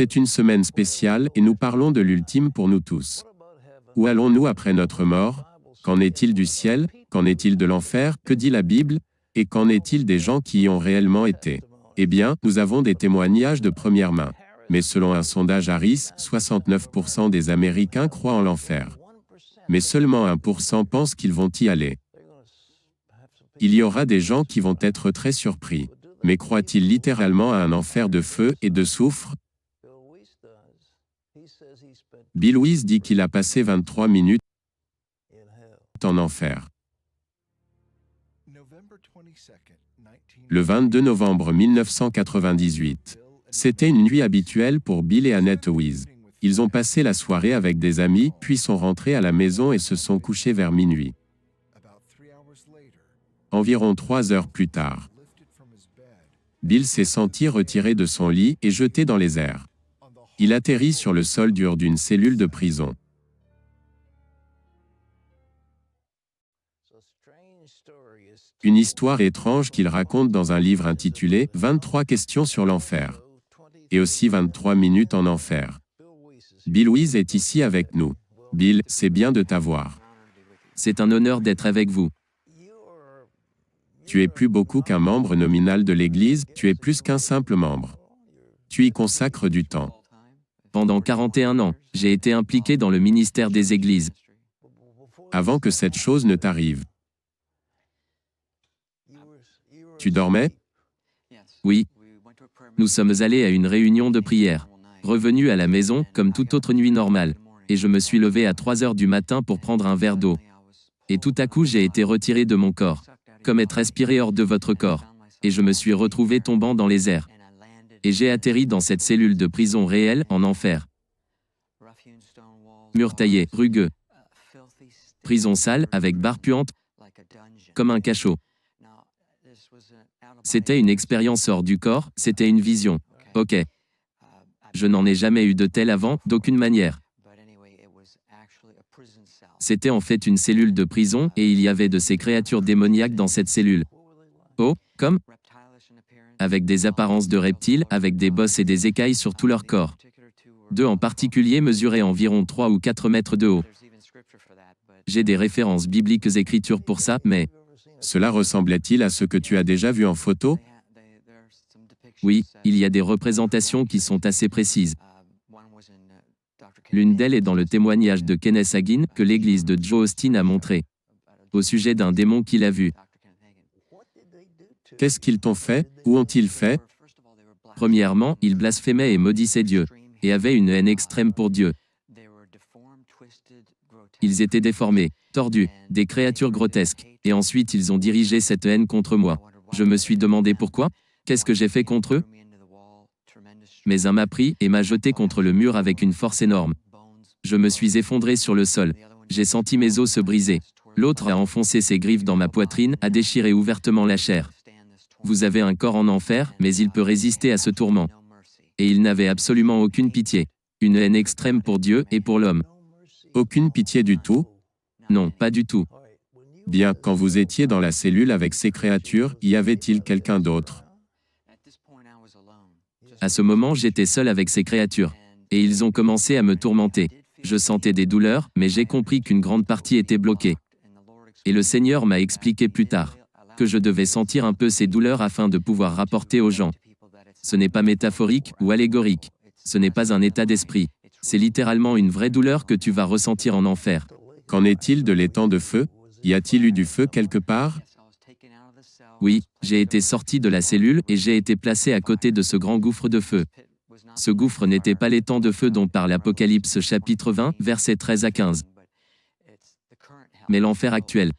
C'est une semaine spéciale et nous parlons de l'ultime pour nous tous. Où allons-nous après notre mort? Qu'en est-il du ciel? Qu'en est-il de l'enfer? Que dit la Bible? Et qu'en est-il des gens qui y ont réellement été? Eh bien, nous avons des témoignages de première main. Mais selon un sondage Harris, 69% des Américains croient en l'enfer. Mais seulement 1% pensent qu'ils vont y aller. Il y aura des gens qui vont être très surpris. Mais croient-ils littéralement à un enfer de feu et de soufre? Bill Wiese dit qu'il a passé 23 minutes en enfer. Le 22 novembre 1998. C'était une nuit habituelle pour Bill et Annette Wiese. Ils ont passé la soirée avec des amis, puis sont rentrés à la maison et se sont couchés vers minuit. Environ 3 heures plus tard, Bill s'est senti retiré de son lit et jeté dans les airs. Il atterrit sur le sol dur d'une cellule de prison. Une histoire étrange qu'il raconte dans un livre intitulé « 23 questions sur l'enfer » et aussi 23 minutes en enfer. Bill Wiese est ici avec nous. Bill, c'est bien de t'avoir. C'est un honneur d'être avec vous. Tu es plus beaucoup qu'un membre nominal de l'Église, tu es plus qu'un simple membre. Tu y consacres du temps. Pendant 41 ans, j'ai été impliqué dans le ministère des églises. Avant que cette chose ne t'arrive. Tu dormais? Oui. Nous sommes allés à une réunion de prière. Revenu à la maison, comme toute autre nuit normale. Et je me suis levé à 3 heures du matin pour prendre un verre d'eau. Et tout à coup j'ai été retiré de mon corps. Comme être aspiré hors de votre corps. Et je me suis retrouvé tombant dans les airs. Et j'ai atterri dans cette cellule de prison réelle, en enfer. Mur taillé, rugueux. Prison sale, avec barre puante, comme un cachot. C'était une expérience hors du corps, c'était une vision. Ok. Je n'en ai jamais eu de telle avant, d'aucune manière. C'était en fait une cellule de prison, et il y avait de ces créatures démoniaques dans cette cellule. Oh, comme? Avec des apparences de reptiles, avec des bosses et des écailles sur tout leur corps. 2 en particulier mesuraient environ 3 ou 4 mètres de haut. J'ai des références bibliques écritures pour ça, mais... Cela ressemblait-il à ce que tu as déjà vu en photo? Oui, il y a des représentations qui sont assez précises. L'une d'elles est dans le témoignage de Kenneth Hagin que l'église de Joe Austin a montré, au sujet d'un démon qu'il a vu. Qu'est-ce qu'ils t'ont fait? Où ont-ils fait? Premièrement, ils blasphémaient et maudissaient Dieu, et avaient une haine extrême pour Dieu. Ils étaient déformés, tordus, des créatures grotesques, et ensuite ils ont dirigé cette haine contre moi. Je me suis demandé pourquoi? Qu'est-ce que j'ai fait contre eux? Mais un m'a pris et m'a jeté contre le mur avec une force énorme. Je me suis effondré sur le sol. J'ai senti mes os se briser. L'autre a enfoncé ses griffes dans ma poitrine, a déchiré ouvertement la chair. Vous avez un corps en enfer, mais il peut résister à ce tourment. Et il n'avait absolument aucune pitié. Une haine extrême pour Dieu et pour l'homme. Aucune pitié du tout? Non, pas du tout. Bien, quand vous étiez dans la cellule avec ces créatures, y avait-il quelqu'un d'autre? À ce moment, j'étais seul avec ces créatures. Et ils ont commencé à me tourmenter. Je sentais des douleurs, mais j'ai compris qu'une grande partie était bloquée. Et le Seigneur m'a expliqué plus tard que je devais sentir un peu ces douleurs afin de pouvoir rapporter aux gens. Ce n'est pas métaphorique ou allégorique. Ce n'est pas un état d'esprit. C'est littéralement une vraie douleur que tu vas ressentir en enfer. Qu'en est-il de l'étang de feu? Y a-t-il eu du feu quelque part? Oui, j'ai été sorti de la cellule et j'ai été placé à côté de ce grand gouffre de feu. Ce gouffre n'était pas l'étang de feu dont parle Apocalypse chapitre 20, versets 13 à 15. Mais l'enfer actuel.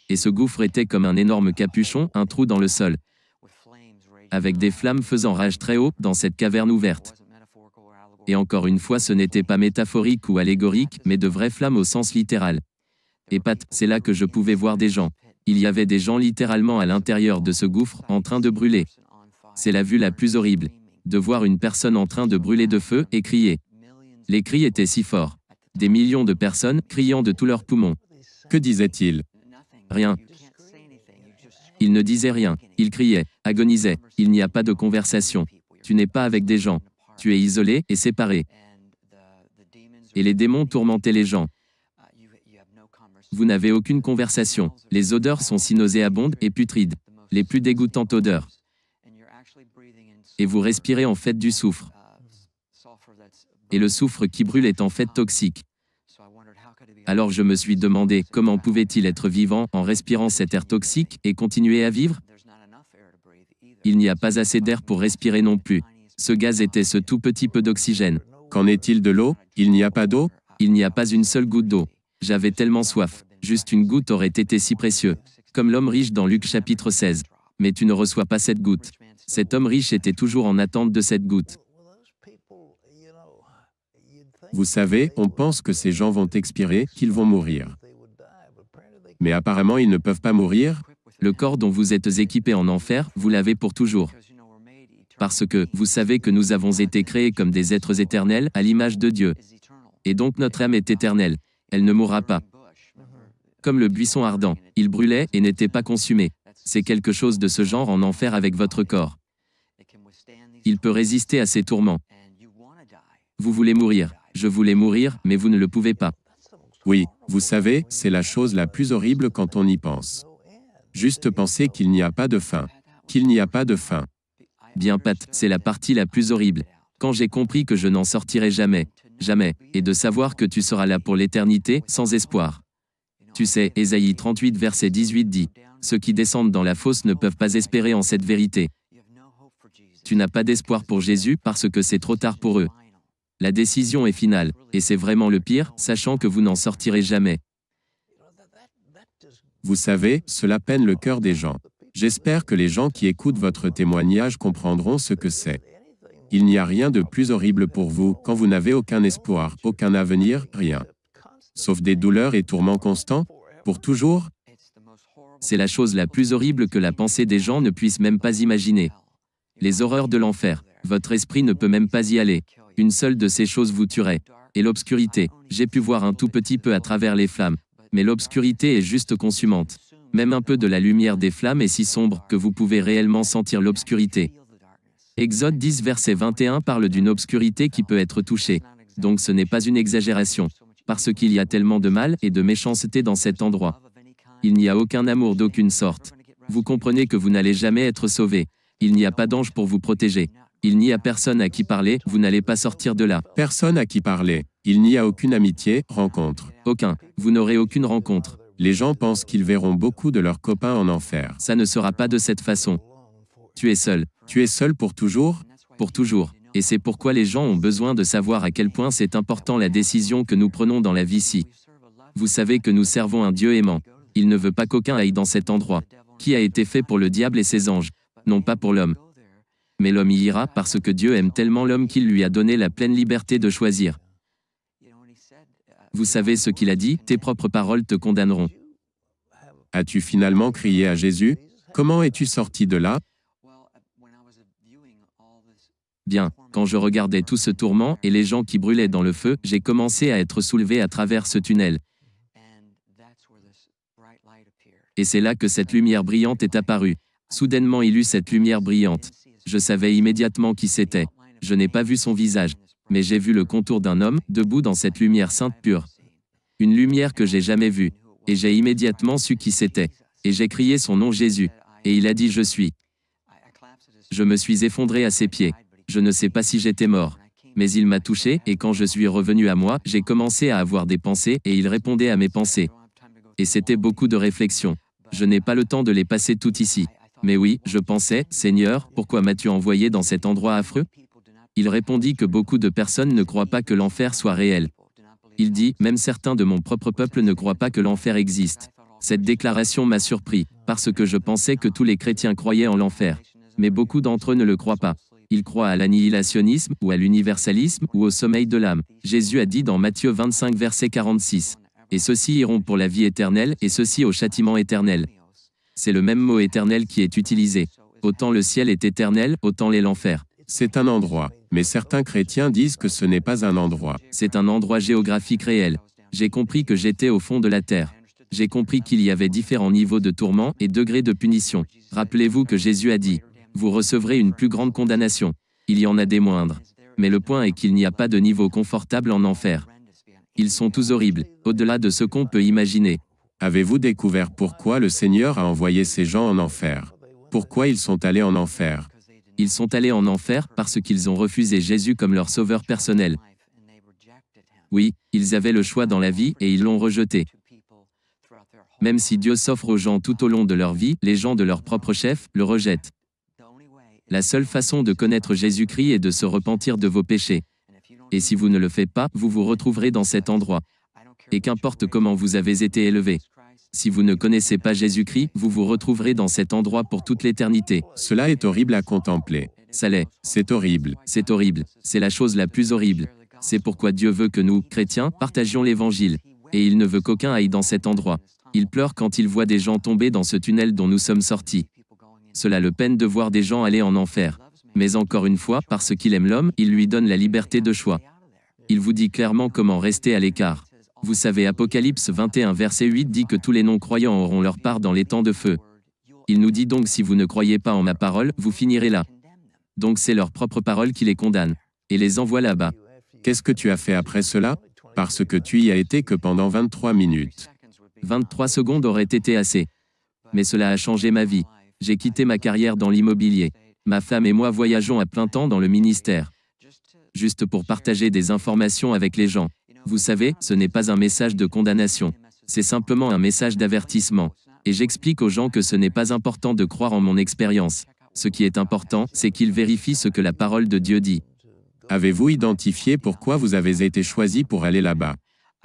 Et ce gouffre était comme un énorme capuchon, un trou dans le sol, avec des flammes faisant rage très haut dans cette caverne ouverte. Et encore une fois, ce n'était pas métaphorique ou allégorique, mais de vraies flammes au sens littéral. Et Pat, c'est là que je pouvais voir des gens. Il y avait des gens littéralement à l'intérieur de ce gouffre, en train de brûler. C'est la vue la plus horrible. De voir une personne en train de brûler de feu et crier. Les cris étaient si forts. Des millions de personnes criant de tous leurs poumons. Que disait-il? Rien. Ils ne disaient rien. Ils criaient, agonisaient. Il n'y a pas de conversation. Tu n'es pas avec des gens. Tu es isolé et séparé. Et les démons tourmentaient les gens. Vous n'avez aucune conversation. Les odeurs sont si nauséabondes et putrides. Les plus dégoûtantes odeurs. Et vous respirez en fait du soufre. Et le soufre qui brûle est en fait toxique. Alors je me suis demandé comment pouvait-il être vivant en respirant cet air toxique et continuer à vivre? Il n'y a pas assez d'air pour respirer non plus. Ce gaz était ce tout petit peu d'oxygène. Qu'en est-il de l'eau? Il n'y a pas d'eau? Il n'y a pas une seule goutte d'eau. J'avais tellement soif. Juste une goutte aurait été si précieux. Comme l'homme riche dans Luc chapitre 16. Mais tu ne reçois pas cette goutte. Cet homme riche était toujours en attente de cette goutte. Vous savez, on pense que ces gens vont expirer, qu'ils vont mourir. Mais apparemment, ils ne peuvent pas mourir. Le corps dont vous êtes équipé en enfer, vous l'avez pour toujours. Parce que, vous savez que nous avons été créés comme des êtres éternels à l'image de Dieu. Et donc notre âme est éternelle. Elle ne mourra pas. Comme le buisson ardent, il brûlait et n'était pas consumé. C'est quelque chose de ce genre en enfer avec votre corps. Il peut résister à ces tourments. Vous voulez mourir. Je voulais mourir, mais vous ne le pouvez pas. Oui, vous savez, c'est la chose la plus horrible quand on y pense. Juste penser qu'il n'y a pas de fin. Qu'il n'y a pas de fin. Bien Pat, c'est la partie la plus horrible. Quand j'ai compris que je n'en sortirai jamais, jamais, et de savoir que tu seras là pour l'éternité, sans espoir. Tu sais, Ésaïe 38 verset 18 dit, « Ceux qui descendent dans la fosse ne peuvent pas espérer en cette vérité. » Tu n'as pas d'espoir pour Jésus parce que c'est trop tard pour eux. La décision est finale, et c'est vraiment le pire, sachant que vous n'en sortirez jamais. Vous savez, cela peine le cœur des gens. J'espère que les gens qui écoutent votre témoignage comprendront ce que c'est. Il n'y a rien de plus horrible pour vous quand vous n'avez aucun espoir, aucun avenir, rien. Sauf des douleurs et tourments constants, pour toujours. C'est la chose la plus horrible que la pensée des gens ne puisse même pas imaginer. Les horreurs de l'enfer, votre esprit ne peut même pas y aller. Une seule de ces choses vous tuerait. Et l'obscurité, j'ai pu voir un tout petit peu à travers les flammes. Mais l'obscurité est juste consumante. Même un peu de la lumière des flammes est si sombre que vous pouvez réellement sentir l'obscurité. Exode 10 verset 21 parle d'une obscurité qui peut être touchée. Donc ce n'est pas une exagération. Parce qu'il y a tellement de mal et de méchanceté dans cet endroit. Il n'y a aucun amour d'aucune sorte. Vous comprenez que vous n'allez jamais être sauvé. Il n'y a pas d'ange pour vous protéger. Il n'y a personne à qui parler, vous n'allez pas sortir de là. Personne à qui parler. Il n'y a aucune amitié, rencontre. Aucun. Vous n'aurez aucune rencontre. Les gens pensent qu'ils verront beaucoup de leurs copains en enfer. Ça ne sera pas de cette façon. Tu es seul. Tu es seul pour toujours? Pour toujours. Et c'est pourquoi les gens ont besoin de savoir à quel point c'est important la décision que nous prenons dans la vie-ci. Vous savez que nous servons un Dieu aimant. Il ne veut pas qu'aucun aille dans cet endroit. Qui a été fait pour le diable et ses anges, non pas pour l'homme. Mais l'homme y ira parce que Dieu aime tellement l'homme qu'il lui a donné la pleine liberté de choisir. Vous savez ce qu'il a dit, tes propres paroles te condamneront. As-tu finalement crié à Jésus? Comment es-tu sorti de là? Bien, quand je regardais tout ce tourment et les gens qui brûlaient dans le feu, j'ai commencé à être soulevé à travers ce tunnel. Et c'est là que cette lumière brillante est apparue. Soudainement il eut cette lumière brillante. Je savais immédiatement qui c'était. Je n'ai pas vu son visage, mais j'ai vu le contour d'un homme, debout dans cette lumière sainte pure. Une lumière que j'ai jamais vue. Et j'ai immédiatement su qui c'était. Et j'ai crié son nom Jésus. Et il a dit je suis. Je me suis effondré à ses pieds. Je ne sais pas si j'étais mort. Mais il m'a touché, et quand je suis revenu à moi, j'ai commencé à avoir des pensées, et il répondait à mes pensées. Et c'était beaucoup de réflexions. Je n'ai pas le temps de les passer toutes ici. Mais oui, je pensais, Seigneur, pourquoi m'as-tu envoyé dans cet endroit affreux? Il répondit que beaucoup de personnes ne croient pas que l'enfer soit réel. Il dit, même certains de mon propre peuple ne croient pas que l'enfer existe. Cette déclaration m'a surpris, parce que je pensais que tous les chrétiens croyaient en l'enfer. Mais beaucoup d'entre eux ne le croient pas. Ils croient à l'annihilationnisme, ou à l'universalisme, ou au sommeil de l'âme. Jésus a dit dans Matthieu 25 verset 46. Et ceux-ci iront pour la vie éternelle, et ceux-ci au châtiment éternel. C'est le même mot éternel qui est utilisé. Autant le ciel est éternel, autant l'est l'enfer. C'est un endroit, mais certains chrétiens disent que ce n'est pas un endroit. C'est un endroit géographique réel. J'ai compris que j'étais au fond de la terre. J'ai compris qu'il y avait différents niveaux de tourment et degrés de punition. Rappelez-vous que Jésus a dit, vous recevrez une plus grande condamnation. Il y en a des moindres. Mais le point est qu'il n'y a pas de niveau confortable en enfer. Ils sont tous horribles, au-delà de ce qu'on peut imaginer. Avez-vous découvert pourquoi le Seigneur a envoyé ces gens en enfer? Pourquoi ils sont allés en enfer? Ils sont allés en enfer parce qu'ils ont refusé Jésus comme leur sauveur personnel. Oui, ils avaient le choix dans la vie et ils l'ont rejeté. Même si Dieu s'offre aux gens tout au long de leur vie, les gens de leur propre chef le rejettent. La seule façon de connaître Jésus-Christ est de se repentir de vos péchés. Et si vous ne le faites pas, vous vous retrouverez dans cet endroit. Et qu'importe comment vous avez été élevé. Si vous ne connaissez pas Jésus-Christ, vous vous retrouverez dans cet endroit pour toute l'éternité. Cela est horrible à contempler. Ça l'est. C'est horrible. C'est horrible. C'est la chose la plus horrible. C'est pourquoi Dieu veut que nous, chrétiens, partagions l'Évangile. Et il ne veut qu'aucun aille dans cet endroit. Il pleure quand il voit des gens tomber dans ce tunnel dont nous sommes sortis. Cela le peine de voir des gens aller en enfer. Mais encore une fois, parce qu'il aime l'homme, il lui donne la liberté de choix. Il vous dit clairement comment rester à l'écart. Vous savez, Apocalypse 21 verset 8 dit que tous les non-croyants auront leur part dans les temps de feu. Il nous dit donc si vous ne croyez pas en ma parole, vous finirez là. Donc c'est leur propre parole qui les condamne. Et les envoie là-bas. Qu'est-ce que tu as fait après cela? Parce que tu y as été que pendant 23 minutes. 23 secondes auraient été assez. Mais cela a changé ma vie. J'ai quitté ma carrière dans l'immobilier. Ma femme et moi voyageons à plein temps dans le ministère. Juste pour partager des informations avec les gens. Vous savez, ce n'est pas un message de condamnation. C'est simplement un message d'avertissement. Et j'explique aux gens que ce n'est pas important de croire en mon expérience. Ce qui est important, c'est qu'ils vérifient ce que la parole de Dieu dit. Avez-vous identifié pourquoi vous avez été choisi pour aller là-bas?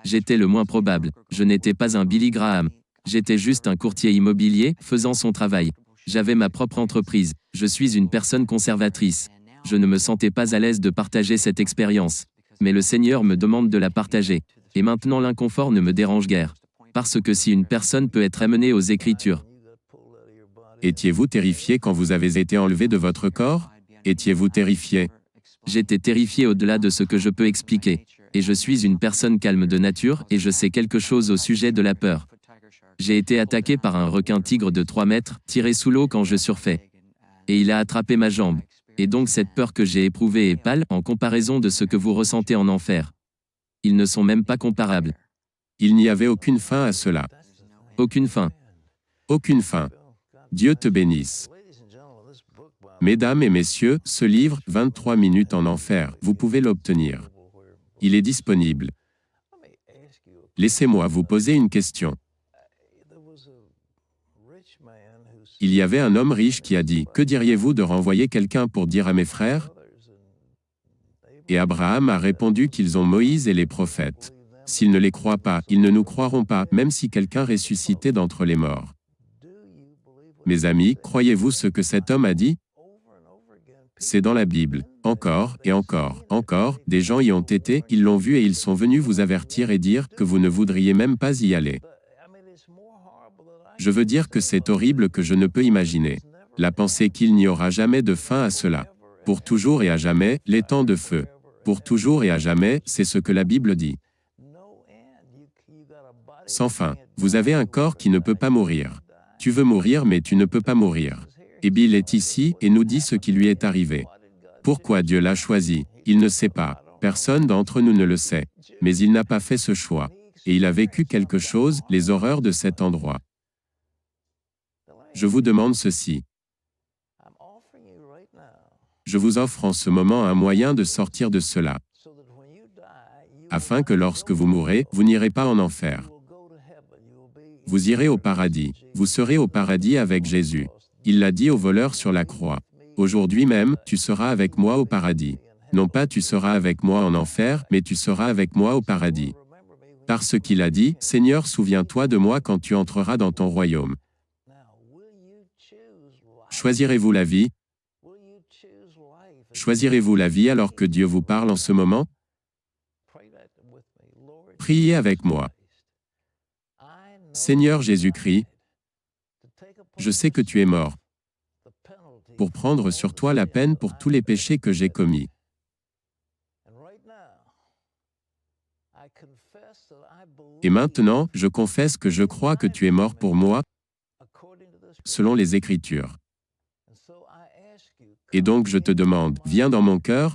J'étais le moins probable. Je n'étais pas un Billy Graham. J'étais juste un courtier immobilier, faisant son travail. J'avais ma propre entreprise. Je suis une personne conservatrice. Je ne me sentais pas à l'aise de partager cette expérience. Mais le Seigneur me demande de la partager. Et maintenant l'inconfort ne me dérange guère. Parce que si une personne peut être amenée aux Écritures. Étiez-vous terrifié quand vous avez été enlevé de votre corps? Étiez-vous terrifié? J'étais terrifié au-delà de ce que je peux expliquer. Et je suis une personne calme de nature et je sais quelque chose au sujet de la peur. J'ai été attaqué par un requin-tigre de 3 mètres, tiré sous l'eau quand je surfais. Et il a attrapé ma jambe. Et donc cette peur que j'ai éprouvée est pâle en comparaison de ce que vous ressentez en enfer. Ils ne sont même pas comparables. Il n'y avait aucune fin à cela. Aucune fin. Aucune fin. Dieu te bénisse. Mesdames et messieurs, ce livre, 23 minutes en enfer, vous pouvez l'obtenir. Il est disponible. Laissez-moi vous poser une question. Il y avait un homme riche qui a dit, « Que diriez-vous de renvoyer quelqu'un pour dire à mes frères ?» Et Abraham a répondu qu'ils ont Moïse et les prophètes. S'ils ne les croient pas, ils ne nous croiront pas, même si quelqu'un ressuscitait d'entre les morts. Mes amis, croyez-vous ce que cet homme a dit? C'est dans la Bible. Encore, et encore, encore, des gens y ont été, ils l'ont vu et ils sont venus vous avertir et dire que vous ne voudriez même pas y aller. Je veux dire que c'est horrible que je ne peux imaginer. La pensée qu'il n'y aura jamais de fin à cela. Pour toujours et à jamais, les temps de feu. Pour toujours et à jamais, c'est ce que la Bible dit. Sans fin. Vous avez un corps qui ne peut pas mourir. Tu veux mourir mais tu ne peux pas mourir. Et Bill est ici et nous dit ce qui lui est arrivé. Pourquoi Dieu l'a choisi? Il ne sait pas. Personne d'entre nous ne le sait. Mais il n'a pas fait ce choix. Et il a vécu quelque chose, les horreurs de cet endroit. Je vous demande ceci. Je vous offre en ce moment un moyen de sortir de cela. Afin que lorsque vous mourrez, vous n'irez pas en enfer. Vous irez au paradis. Vous serez au paradis avec Jésus. Il l'a dit au voleur sur la croix. Aujourd'hui même, tu seras avec moi au paradis. Non pas tu seras avec moi en enfer, mais tu seras avec moi au paradis. Parce qu'il a dit, Seigneur, souviens-toi de moi quand tu entreras dans ton royaume. Choisirez-vous la vie? Choisirez-vous la vie alors que Dieu vous parle en ce moment? Priez avec moi. Seigneur Jésus-Christ, je sais que tu es mort pour prendre sur toi la peine pour tous les péchés que j'ai commis. Et maintenant, je confesse que je crois que tu es mort pour moi, selon les Écritures. Et donc je te demande, viens dans mon cœur,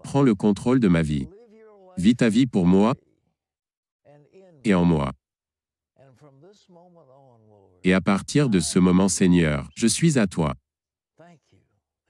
prends le contrôle de ma vie. Vis ta vie pour moi et en moi. Et à partir de ce moment, Seigneur, je suis à toi.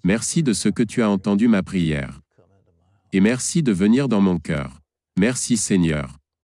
Merci de ce que tu as entendu ma prière. Et merci de venir dans mon cœur. Merci Seigneur.